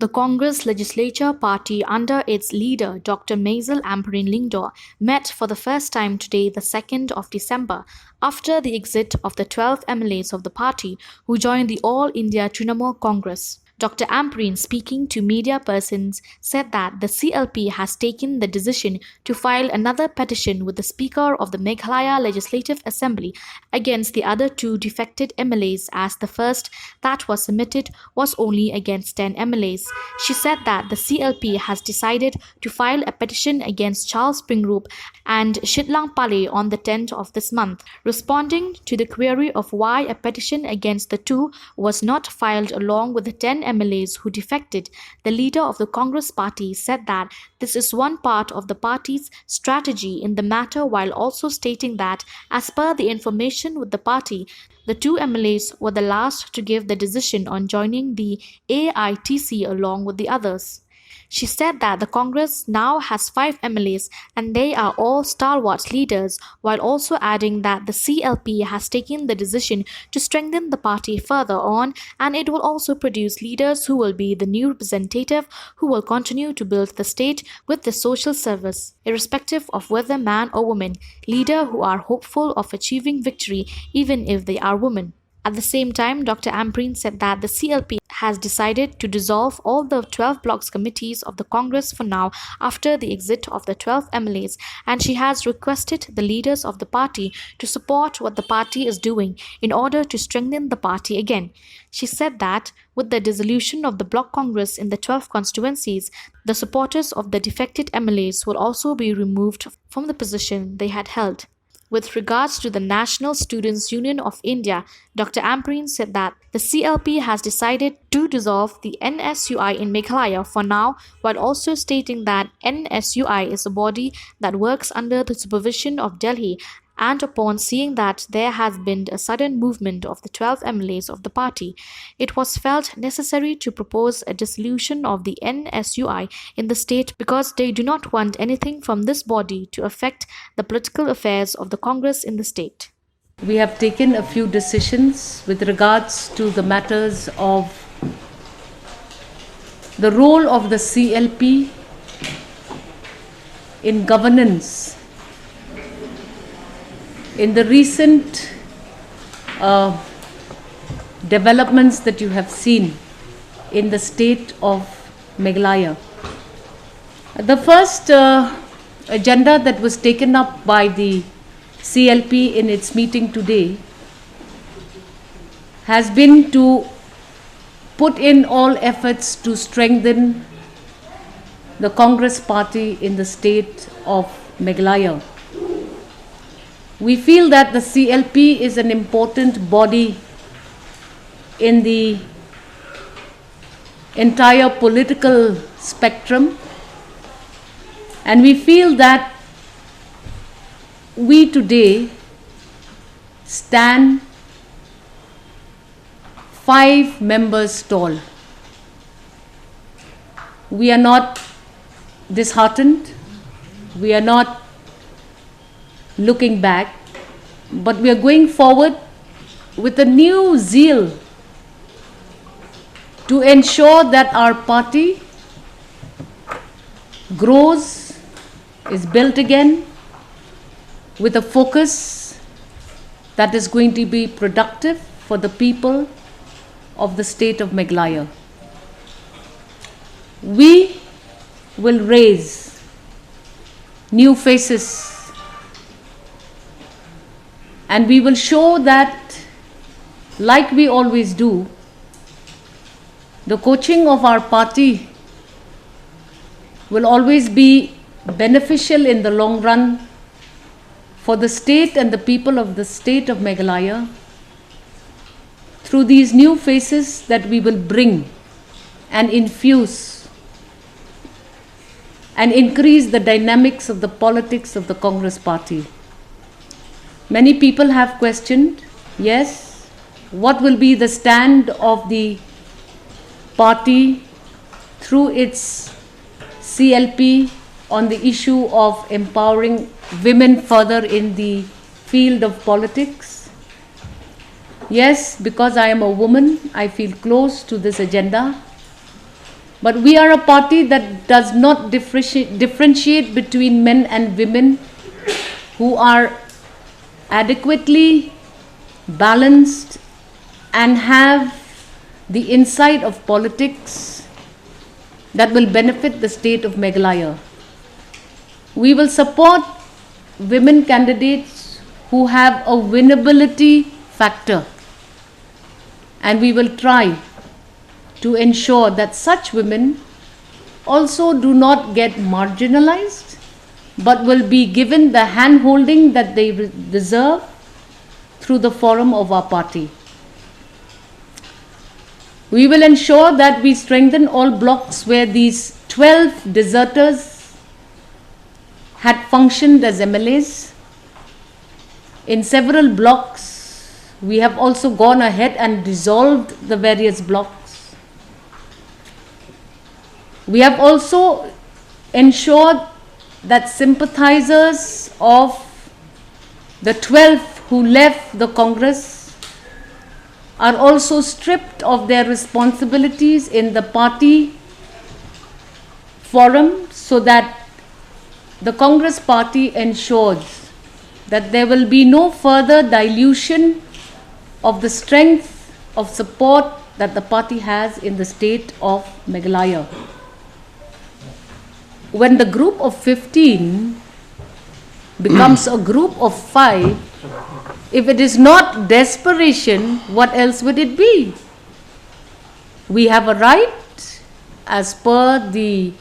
The Congress Legislature Party under its leader Dr. Maisel Ambreen Lyngdoh met for the first time today, the 2nd of December, after the exit of the 12 MLAs of the party who joined the All India Trinamool Congress. Dr. Ambreen, speaking to media persons, said that the CLP has taken the decision to file another petition with the Speaker of the Meghalaya Legislative Assembly against the other two defected MLAs, as the first that was submitted was only against 10 MLAs. She said that the CLP has decided to file a petition against Charles Springrup and Shitlang Pale on the 10th of this month. Responding to the query of why a petition against the two was not filed along with the 10 MLAs who defected, the leader of the Congress party said that this is one part of the party's strategy in the matter, while also stating that, as per the information with the party, the two MLAs were the last to give the decision on joining the AITC along with the others. She said that the Congress now has 5 MLAs and they are all stalwart leaders, while also adding that the CLP has taken the decision to strengthen the party further on, and it will also produce leaders who will be the new representative who will continue to build the state with the social service, irrespective of whether man or woman, leader who are hopeful of achieving victory even if they are women. At the same time, Dr. Ambreen said that the CLP has decided to dissolve all the 12 blocks committees of the Congress for now after the exit of the 12 MLAs, and she has requested the leaders of the party to support what the party is doing in order to strengthen the party again. She said that with the dissolution of the block Congress in the 12 constituencies, the supporters of the defected MLAs will also be removed from the position they had held. With regards to the National Students' Union of India, Dr. Ambreen said that the CLP has decided to dissolve the NSUI in Meghalaya for now, while also stating that NSUI is a body that works under the supervision of Delhi, and upon seeing that there has been a sudden movement of the 12 MLAs of the party, it was felt necessary to propose a dissolution of the NSUI in the state because they do not want anything from this body to affect the political affairs of the Congress in the state. We have taken a few decisions with regards to the matters of the role of the CLP in governance. In the recent developments that you have seen in the state of Meghalaya, the first agenda that was taken up by the CLP in its meeting today has been to put in all efforts to strengthen the Congress party in the state of Meghalaya. We feel that the CLP is an important body in the entire political spectrum, and we feel that we today stand 5 members tall. We are not disheartened, we are not looking back, but we are going forward with a new zeal to ensure that our party grows, is built again with a focus that is going to be productive for the people of the state of Meghalaya. We will raise new faces, and we will show that, like we always do, the coaching of our party will always be beneficial in the long run for the state and the people of the state of Meghalaya through these new faces that we will bring and infuse and increase the dynamics of the politics of the Congress party. Many people have questioned, yes, what will be the stand of the party through its CLP on the issue of empowering women further in the field of politics. Yes, because I am a woman, I feel close to this agenda. But we are a party that does not differentiate between men and women who are adequately balanced and have the insight of politics that will benefit the state of Meghalaya. We will support women candidates who have a winnability factor, and we will try to ensure that such women also do not get marginalized but will be given the hand-holding that they deserve through the forum of our party. We will ensure that we strengthen all blocks where these 12 deserters had functioned as MLAs. In several blocks, we have also gone ahead and dissolved the various blocks. We have also ensured that sympathizers of the 12 who left the Congress are also stripped of their responsibilities in the party forum, so that the Congress party ensures that there will be no further dilution of the strength of support that the party has in the state of Meghalaya. When the group of 15 becomes a group of 5, if it is not desperation, what else would it be? We have a right, as per the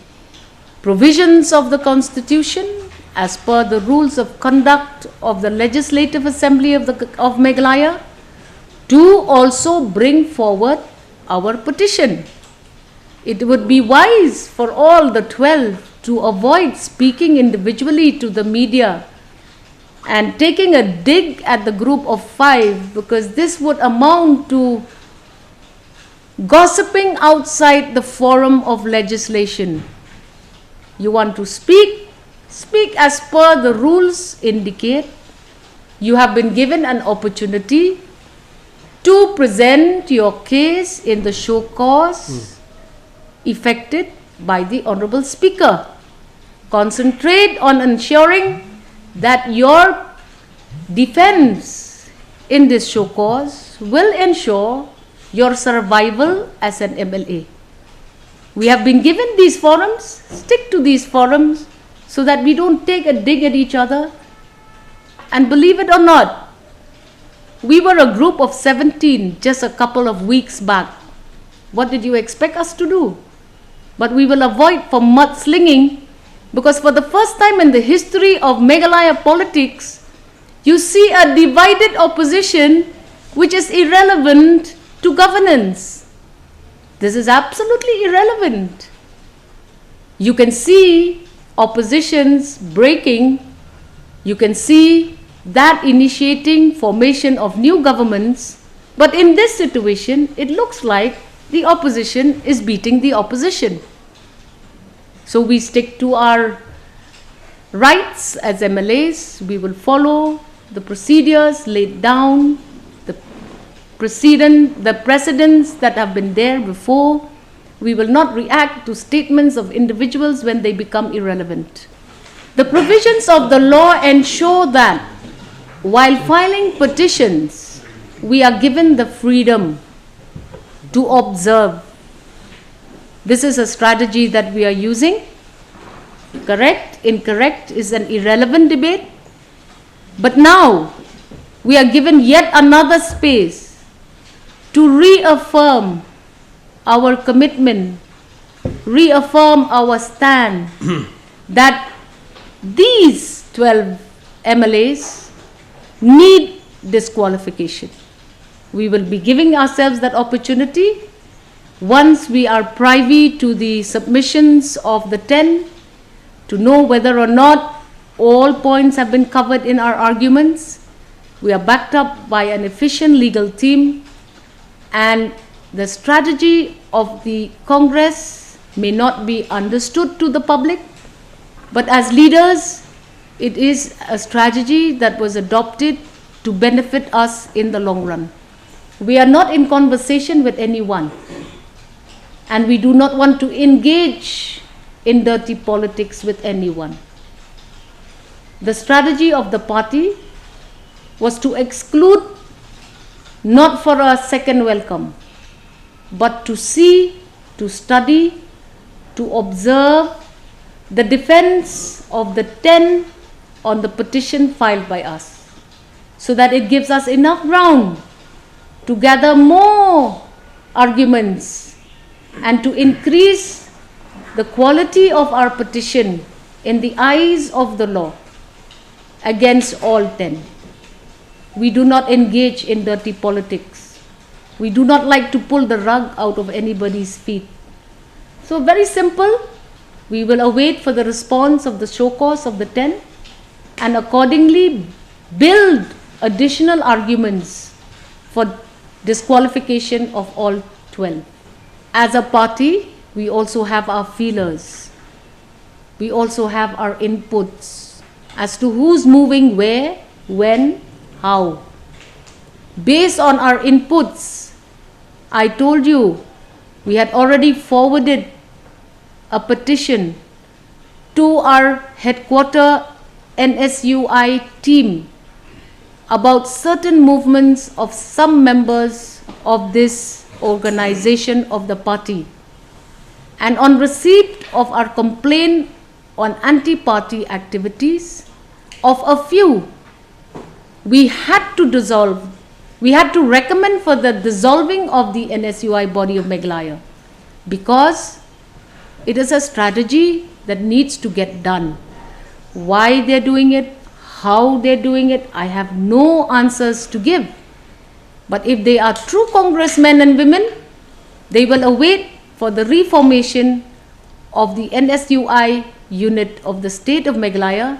provisions of the Constitution, as per the rules of conduct of the Legislative Assembly of Meghalaya, to also bring forward our petition. It would be wise for all the 12 to avoid speaking individually to the media and taking a dig at the group of 5, because this would amount to gossiping outside the forum of legislation. You want to speak, speak as per the rules indicate. You have been given an opportunity to present your case in the show cause effected by the Honorable Speaker. Concentrate on ensuring that your defense in this show cause will ensure your survival as an MLA. We have been given these forums, stick to these forums so that we don't take a dig at each other. And believe it or not, we were a group of 17 just a couple of weeks back. What did you expect us to do? But we will avoid for mudslinging, because for the first time in the history of Meghalaya politics, you see a divided opposition which is irrelevant to governance. This is absolutely irrelevant. You can see oppositions breaking. You can see that initiating formation of new governments. But in this situation, it looks like the opposition is beating the opposition. So we stick to our rights as MLAs. We will follow the procedures laid down, the precedents that have been there before. We will not react to statements of individuals when they become irrelevant. The provisions of the law ensure that while filing petitions, we are given the freedom to observe. This is a strategy that we are using. Correct, incorrect is an irrelevant debate. But now we are given yet another space to reaffirm our commitment, reaffirm our stand that these 12 MLAs need disqualification. We will be giving ourselves that opportunity once we are privy to the submissions of the 10, to know whether or not all points have been covered in our arguments. We are backed up by an efficient legal team, and the strategy of the Congress may not be understood to the public, but as leaders, it is a strategy that was adopted to benefit us in the long run. We are not in conversation with anyone. and we do not want to engage in dirty politics with anyone. The strategy of the party was to exclude, not for a second welcome, but to see, to study, to observe the defense of the 10 on the petition filed by us, so that it gives us enough ground to gather more arguments and to increase the quality of our petition in the eyes of the law against all 10. We do not engage in dirty politics. We do not like to pull the rug out of anybody's feet. So very simple, we will await for the response of the show cause of the 10 and accordingly build additional arguments for disqualification of all 12. As a party, we also have our feelers. We also have our inputs as to who's moving where, when, how. Based on our inputs, I told you we had already forwarded a petition to our headquarter NSUI team about certain movements of some members of this organization of the party. And on receipt of our complaint on anti-party activities of a few, we had to dissolve. We had to recommend for the dissolving of the NSUI body of Meghalaya because it is a strategy that needs to get done. Why they're doing it, how they're doing it, I have no answers to give. But if they are true congressmen and women, they will await for the reformation of the NSUI unit of the state of Meghalaya,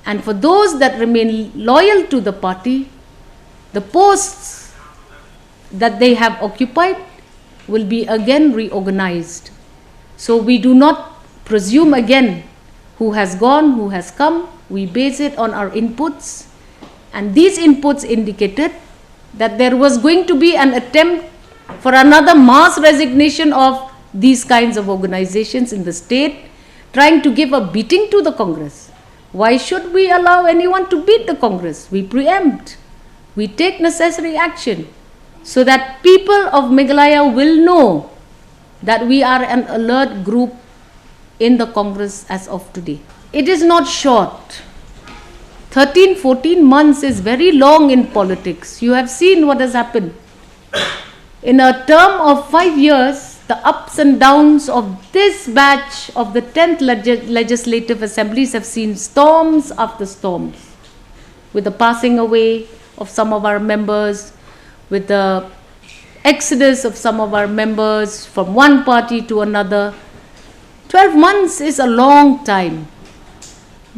and for those that remain loyal to the party, the posts that they have occupied will be again reorganized. So we do not presume again who has gone, who has come. We base it on our inputs, and these inputs indicated that there was going to be an attempt for another mass resignation of these kinds of organizations in the state, trying to give a beating to the Congress. Why should we allow anyone to beat the Congress? We preempt. We take necessary action so that people of Meghalaya will know that we are an alert group in the Congress as of today. It is not short. 13, 14 months is very long in politics. You have seen what has happened. In a term of 5 years, the ups and downs of this batch of the 10th legislative assemblies have seen storms after storms, with the passing away of some of our members, with the exodus of some of our members from one party to another. 12 months is a long time.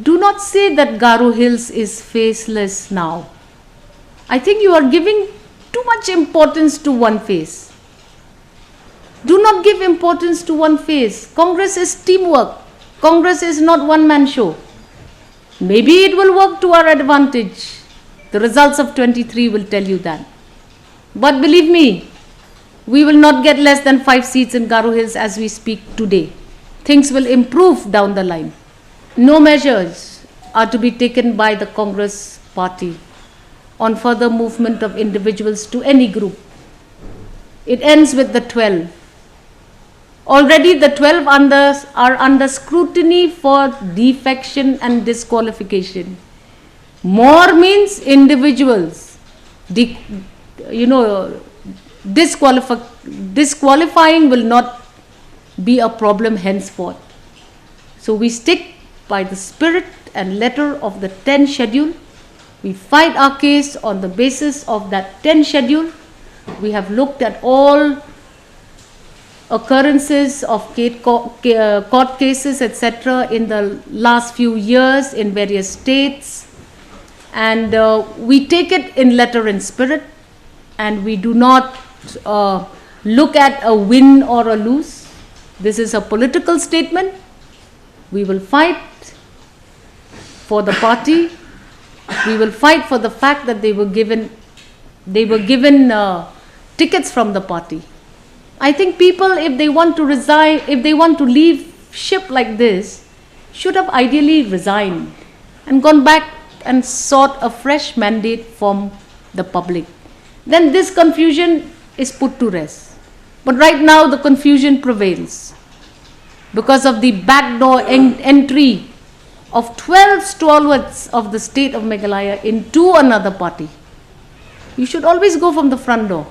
Do not say that Garo Hills is faceless now. I think you are giving too much importance to one face. Do not give importance to one face. Congress is teamwork. Congress is not one-man show. Maybe it will work to our advantage. The results of 23 will tell you that. But believe me, we will not get less than 5 seats in Garo Hills as we speak today. Things will improve down the line. No measures are to be taken by the Congress party on further movement of individuals to any group. It ends with the 12. Already the 12 are under scrutiny for defection and disqualification. More means individuals. Disqualifying will not be a problem henceforth. So we stick by the spirit and letter of the 10 schedule. We fight our case on the basis of that 10 schedule. We have looked at all occurrences of court cases, etc. in the last few years in various states, and we take it in letter and spirit, and we do not look at a win or a lose. This is a political statement. We will fight for the party. We will fight for the fact that they were given tickets from the party. I think people, if they want to resign, if they want to leave ship like this, should have ideally resigned and gone back and sought a fresh mandate from the public. Then this confusion is put to rest. But right now the confusion prevails because of the backdoor entry of 12 stalwarts of the state of Meghalaya into another party. You should always go from the front door.